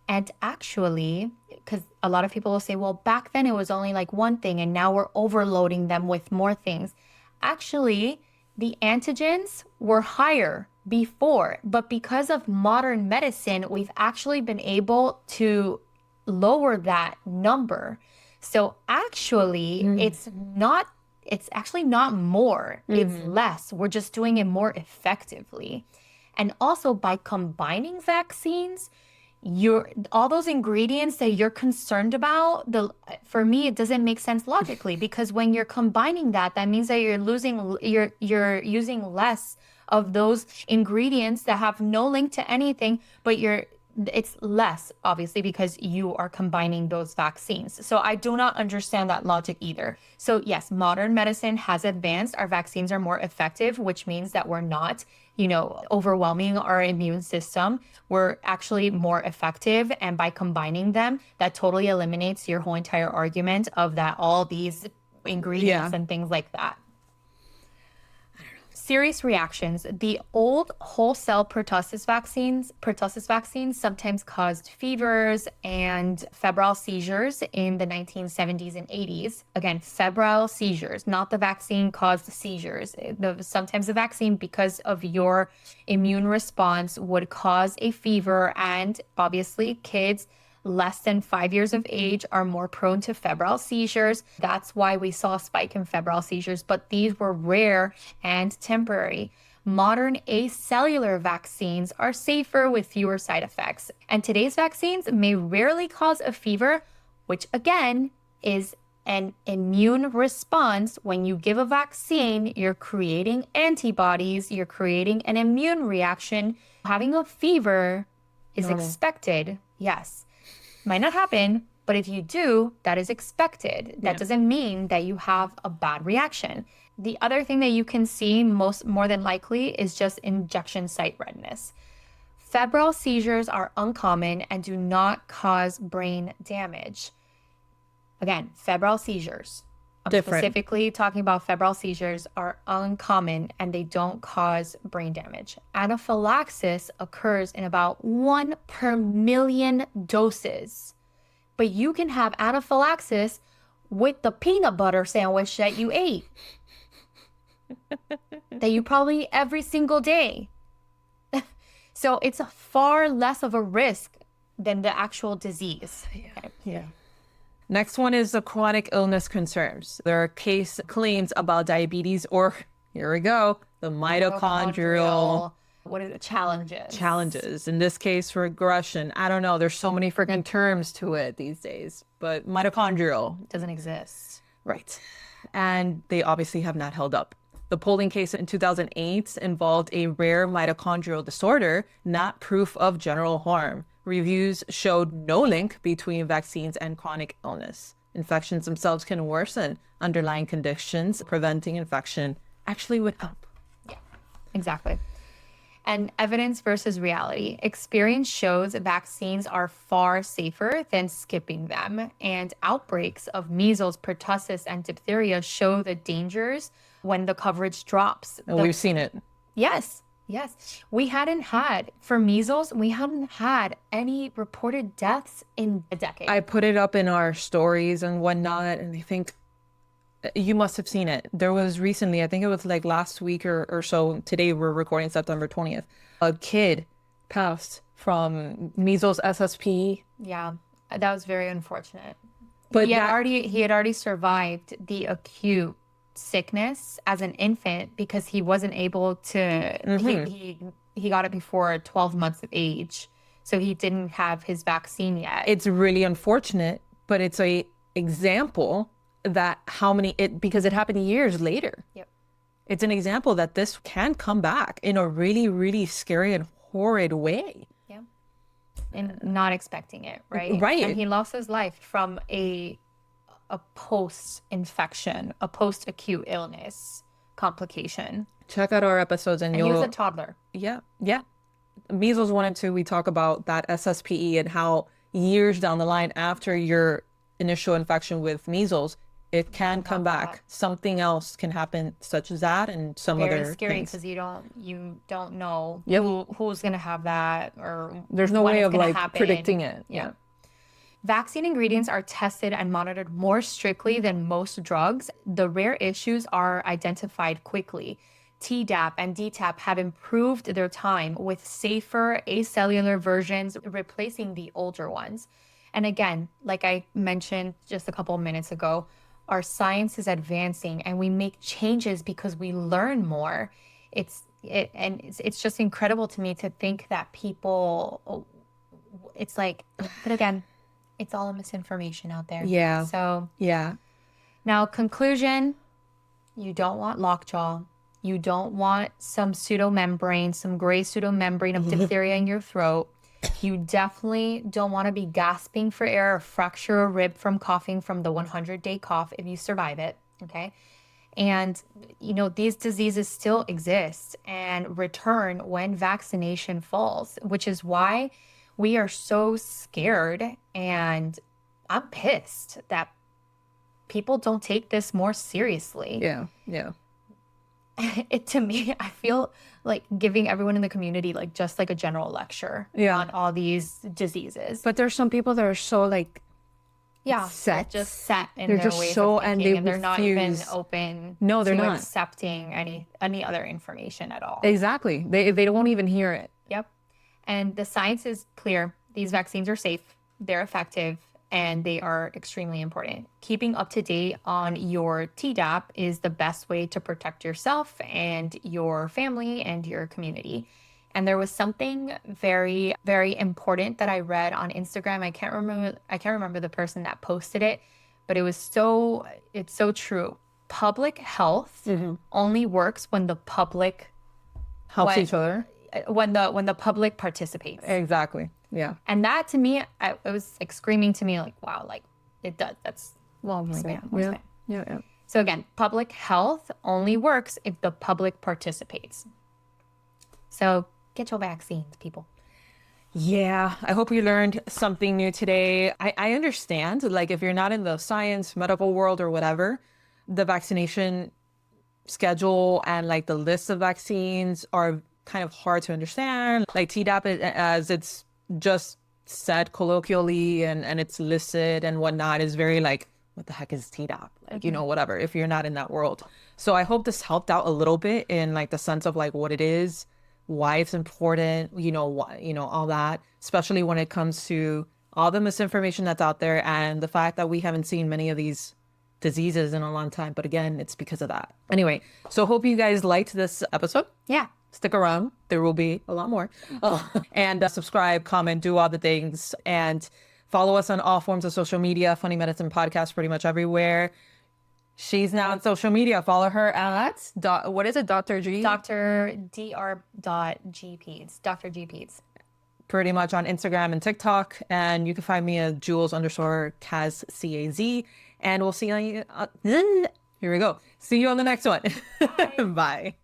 Speaker 1: And actually, because a lot of people will say, well, back then it was only like one thing and now we're overloading them with more things. Actually, the antigens were higher before, but because of modern medicine, we've actually been able to lower that number. So actually, it's actually not more, it's less. We're just doing it more effectively. And also by combining vaccines, all those ingredients that you're concerned about, for me it doesn't make sense logically, because when you're combining that means that you're using less of those ingredients that have no link to anything, but it's less, obviously, because you are combining those vaccines. So I do not understand that logic either. So yes, modern medicine has advanced. Our vaccines are more effective, which means that we're not, overwhelming our immune system. We're actually more effective. And by combining them, that totally eliminates your whole entire argument of that all these ingredients and things like that. Serious reactions. The old whole cell pertussis vaccines sometimes caused fevers and febrile seizures in the 1970s and 80s. Again, febrile seizures, not the vaccine caused seizures. Sometimes the vaccine, because of your immune response, would cause a fever, and obviously kids less than 5 years of age are more prone to febrile seizures. That's why we saw a spike in febrile seizures, but these were rare and temporary. Modern acellular vaccines are safer with fewer side effects. And today's vaccines may rarely cause a fever, which again is an immune response. When you give a vaccine, you're creating antibodies, you're creating an immune reaction. Having a fever is expected, yes. Might not happen, but if you do, that is expected. That doesn't mean that you have a bad reaction. The other thing that you can see more than likely is just injection site redness. Febrile seizures are uncommon and do not cause brain damage. Again, febrile seizures. I'm specifically talking about febrile seizures are uncommon and they don't cause brain damage. Anaphylaxis occurs in about 1 per million doses. But you can have anaphylaxis with the peanut butter sandwich that you ate. That you probably eat every single day. So it's far less of a risk than the actual disease.
Speaker 2: Yeah. Next one is the chronic illness concerns. There are case claims about diabetes or, here we go, the mitochondrial
Speaker 1: what is it? Challenges.
Speaker 2: Challenges. In this case, regression. I don't know. There's so many freaking terms to it these days, but mitochondrial.
Speaker 1: Doesn't exist.
Speaker 2: Right. And they obviously have not held up. The polling case in 2008 involved a rare mitochondrial disorder, not proof of general harm. Reviews showed no link between vaccines and chronic illness. Infections themselves can worsen underlying conditions. Preventing infection actually would help.
Speaker 1: Yeah, exactly. And evidence versus reality. Experience shows vaccines are far safer than skipping them. And outbreaks of measles, pertussis, and diphtheria show the dangers when the coverage drops.
Speaker 2: And we've seen it.
Speaker 1: Yes. Yes. For measles, we hadn't had any reported deaths in a decade.
Speaker 2: I put it up in our stories and whatnot, and I think you must have seen it. There was recently, I think it was like last week or so. Today we're recording September 20th. A kid passed from measles SSP.
Speaker 1: Yeah, that was very unfortunate.
Speaker 2: But
Speaker 1: he had already survived the acute sickness as an infant because he wasn't able to. He got it before 12 months of age, so he didn't have his vaccine yet.
Speaker 2: It's really unfortunate, but it's a example that because it happened years later.
Speaker 1: Yep.
Speaker 2: It's an example that this can come back in a really, really scary and horrid way.
Speaker 1: Yeah. And not expecting it, right?
Speaker 2: Right.
Speaker 1: And he lost his life from a post-infection, a post-acute illness complication.
Speaker 2: Check out our episodes and
Speaker 1: he was a toddler.
Speaker 2: Yeah. Measles 1 and 2, we talk about that SSPE and how years down the line after your initial infection with measles, it can come back. Something else can happen, such as that, and some
Speaker 1: Very
Speaker 2: other
Speaker 1: scary
Speaker 2: things.
Speaker 1: because you don't know
Speaker 2: Yep.
Speaker 1: who's gonna have that, or
Speaker 2: There's no
Speaker 1: when
Speaker 2: way
Speaker 1: it's
Speaker 2: of
Speaker 1: gonna
Speaker 2: like
Speaker 1: happen.
Speaker 2: predicting it. Yeah.
Speaker 1: Vaccine ingredients are tested and monitored more strictly than most drugs. The rare issues are identified quickly. TDaP and DTaP have improved their time with safer acellular versions replacing the older ones. And again, like I mentioned just a couple of minutes ago, our science is advancing and we make changes because we learn more. It's just incredible to me to think that people, it's like, but again, it's all a misinformation out there.
Speaker 2: Yeah.
Speaker 1: So
Speaker 2: Yeah.
Speaker 1: now conclusion, you don't want lockjaw. You don't want some pseudomembrane, some gray pseudomembrane of diphtheria in your throat. You definitely don't want to be gasping for air or fracture a rib from coughing from the 100-day cough if you survive it, okay? And, these diseases still exist and return when vaccination falls, which is why we are so scared. And I'm pissed that people don't take this more seriously.
Speaker 2: Yeah.
Speaker 1: To me, I feel like giving everyone in the community just like a general lecture on all these diseases.
Speaker 2: But there's some people that are so like
Speaker 1: set in
Speaker 2: they're
Speaker 1: their
Speaker 2: just
Speaker 1: ways
Speaker 2: so
Speaker 1: of thinking, and they're not even
Speaker 2: refuse.
Speaker 1: open
Speaker 2: No, they're
Speaker 1: to
Speaker 2: not
Speaker 1: accepting any other information at all.
Speaker 2: Exactly. They don't even hear it.
Speaker 1: Yep. And the science is clear. These vaccines are safe, they're effective, and they are extremely important. Keeping up to date on your TDaP is the best way to protect yourself and your family and your community. And there was something very, very important that I read on Instagram. I can't remember the person that posted it, but it's so true. Public health only works when the public
Speaker 2: Helps each other.
Speaker 1: when the public participates.
Speaker 2: Exactly. Yeah.
Speaker 1: And that to me, it was like screaming to me like, wow, like it does. That's
Speaker 2: Yeah.
Speaker 1: So again, public health only works if the public participates. So get your vaccines, people.
Speaker 2: Yeah, I hope you learned something new today. I understand, like, if you're not in the science, medical world or whatever, the vaccination schedule and like the list of vaccines are kind of hard to understand. Like TDaP, as it's just said colloquially and it's listed and whatnot, is very like, what the heck is TDaP? Like, whatever, if you're not in that world. So I hope this helped out a little bit in like the sense of like what it is, why it's important, all that, especially when it comes to all the misinformation that's out there and the fact that we haven't seen many of these diseases in a long time. But again, it's because of that. Anyway, so hope you guys liked this episode.
Speaker 1: Yeah.
Speaker 2: Stick around. There will be a lot more. And subscribe, comment, do all the things. And follow us on all forms of social media. Funny Medicine Podcast, pretty much everywhere. She's now on social media. Follow her at, what is it, Dr. G?
Speaker 1: Dr. Dr. Dr. G.
Speaker 2: Pretty much on Instagram and TikTok. And you can find me at Jules_Kaz, CAZ. And we'll see you. Here we go. See you on the next one. Bye.